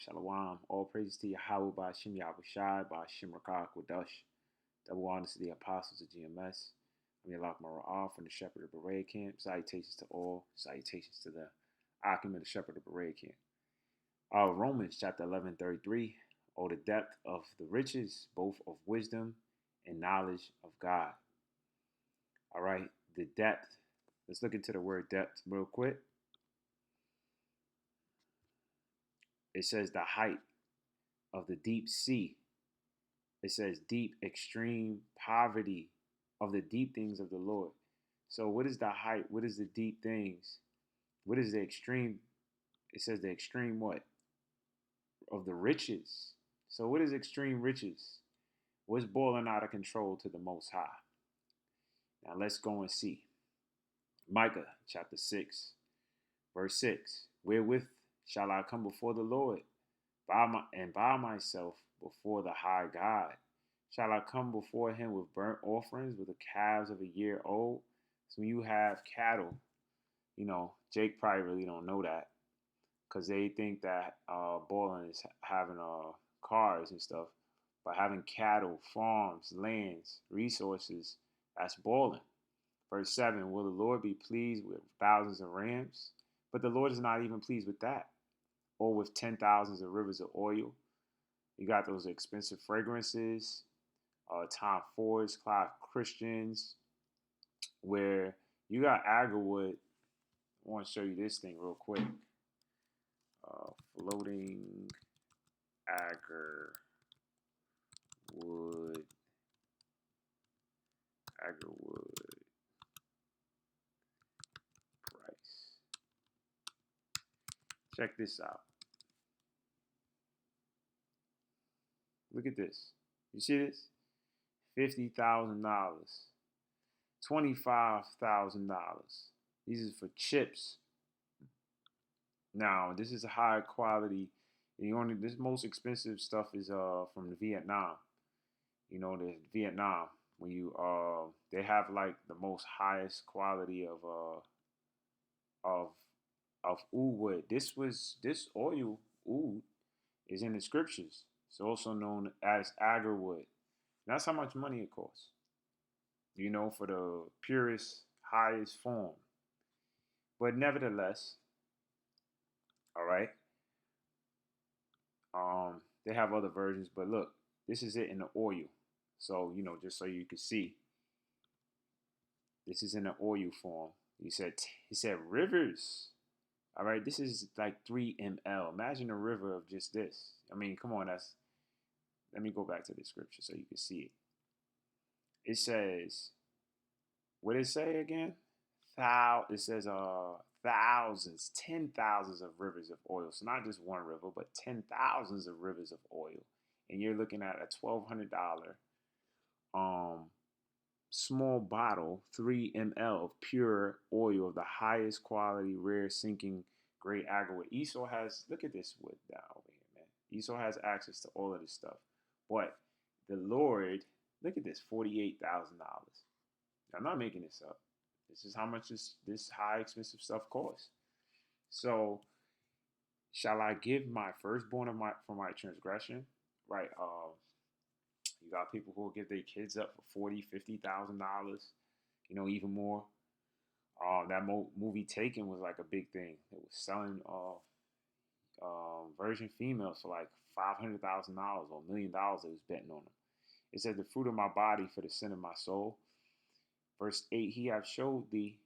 Shalom. All praises to Yahweh by Shem Yahushai by Shem Rakah Kwadash. Double honors to the apostles of GMS. I'm Yalak Mara'ah from the Shepherd of Berea camp. Salutations to all. Salutations to the Akim of the Shepherd of Berea camp. Romans chapter 11:33. Oh, the depth of the riches, both of wisdom and knowledge of God. All right, the depth. Let's look into the word depth real quick. It says the height of the deep sea. It says deep, extreme poverty of the deep things of the Lord. So what is the height? What is the deep things? What is the extreme? It says the extreme what? Of the riches. So what is extreme riches? What's boiling out of control to the Most High? Now let's go and see. Micah chapter 6, verse 6. Wherewith shall I come before the Lord? By myself before the high God. Shall I come before him with burnt offerings, with the calves of a year old? So when you have cattle, Jake probably really don't know that because they think that boiling is having cars and stuff. But having cattle, farms, lands, resources, that's boiling. Verse 7, will the Lord be pleased with thousands of rams? But the Lord is not even pleased with that. Or with 10,000s of rivers of oil. You got those expensive fragrances, Tom Fords, Clive Christians, where you got agarwood. I want to show you this thing real quick. Floating agarwood price. Check this out. Look at this. You see this? $50,000, $25,000. These are for chips. Now, this is a high quality. This most expensive stuff is from Vietnam. The Vietnam when you they have like the most highest quality of oud wood. This oil oud is in the scriptures. It's also known as agarwood. That's how much money it costs. For the purest, highest form. But nevertheless, all right. They have other versions, but look, this is it in the oil. So, just so you can see, this is in the oil form. He said rivers. All right, this is like 3 ml. Imagine a river of just this. I mean, come on, let me go back to the scripture so you can see it. It says, what did it say again? It says thousands, 10,000s of rivers of oil. So not just one river, but 10,000s of rivers of oil. And you're looking at a $1,200 small bottle, 3 ml of pure oil of the highest quality, rare, sinking, great agarwood. Esau has, look at this wood down over here, man. Esau has access to all of this stuff. But the Lord, look at this, $48,000. I'm not making this up. This is how much this high expensive stuff costs. So, shall I give my firstborn for my transgression? Right. You got people who will give their kids up for $40,000, $50,000, even more. That movie Taken was like a big thing. It was selling virgin females for like $500,000 or $1 million. It was betting on them. It said, the fruit of my body for the sin of my soul. Verse 8, he have showed thee,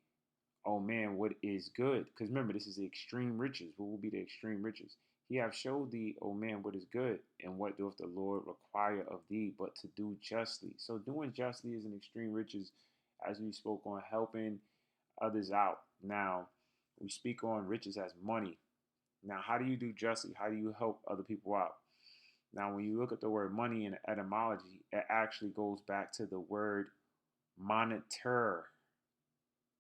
oh man, what is good. Because remember, this is the extreme riches. What will be the extreme riches? He have showed thee, O man, what is good, and what doth the Lord require of thee, but to do justly. So doing justly is an extreme riches, as we spoke on helping others out. Now, we speak on riches as money. Now, how do you do justly? How do you help other people out? Now, when you look at the word money in the etymology, it actually goes back to the word moniteur,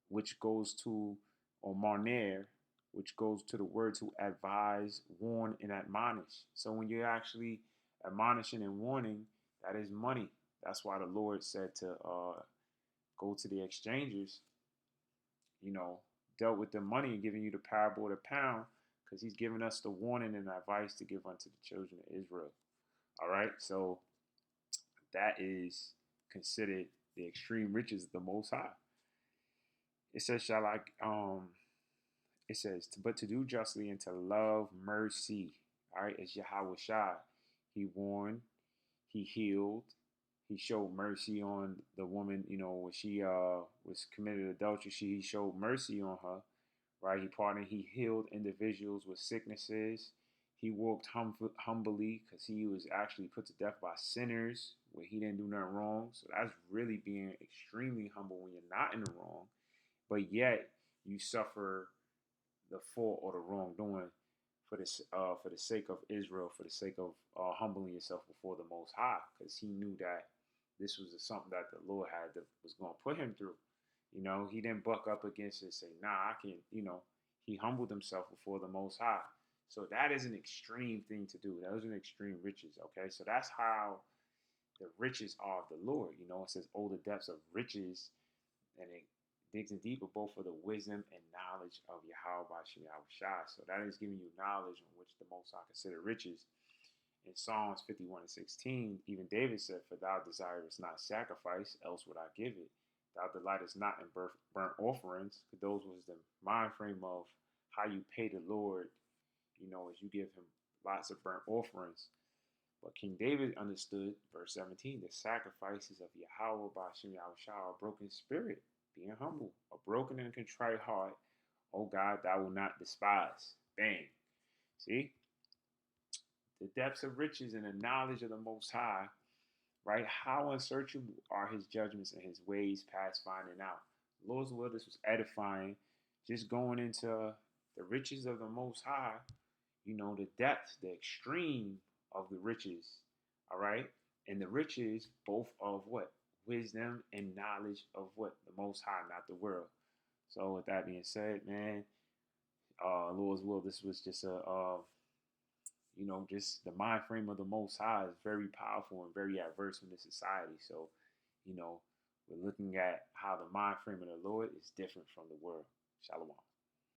which goes to, or moner, which goes to the word to advise, warn, and admonish. So when you're actually admonishing and warning, that is money. That's why the Lord said to go to the exchangers, dealt with the money and giving you the parable of the pound, because he's giving us the warning and advice to give unto the children of Israel. All right, so that is considered the extreme riches of the Most High. It says, "Shall I?" It says, "But to do justly and to love mercy." All right, it's Yahweh Shai. He warned, he healed, he showed mercy on the woman. When she was committed adultery, he showed mercy on her. Right, he pardoned, he healed individuals with sicknesses. He walked humbly because he was actually put to death by sinners where he didn't do nothing wrong. So that's really being extremely humble when you're not in the wrong, but yet you suffer the fault or the wrongdoing for the sake of Israel, for the sake of humbling yourself before the Most High, because he knew that this was something that the Lord was going to put him through. He didn't buck up against it and say, "Nah, I can." He humbled himself before the Most High. So that is an extreme thing to do. Those are extreme riches. Okay, so that's how the riches are of the Lord. It says, "Oh, the depths of riches," and it digs in deeper both for the wisdom and knowledge of Yahweh Bashem Yahweh Shai. So that is giving you knowledge on which the Most High consider riches. In Psalms 51:16, even David said, "For thou desirest not sacrifice, else would I give it. Thou delightest not in burnt offerings." Because those was the mind frame of how you pay the Lord, as you give him lots of burnt offerings. But King David understood, verse 17, the sacrifices of Yahweh Bashem Yahweh Shai are a broken spirit, being humble, a broken and contrite heart. O God, thou will not despise. Bang. See? The depths of riches and the knowledge of the Most High, right? How unsearchable are his judgments and his ways past finding out. Lord's will, this was edifying. Just going into the riches of the Most High, the depth, the extreme of the riches, all right? And the riches both of what? Wisdom and knowledge of what? The Most High, not the world. So with that being said, man, Lord's will, this was just just the mind frame of the Most High is very powerful and very adverse in this society. So, we're looking at how the mind frame of the Lord is different from the world. Shalom.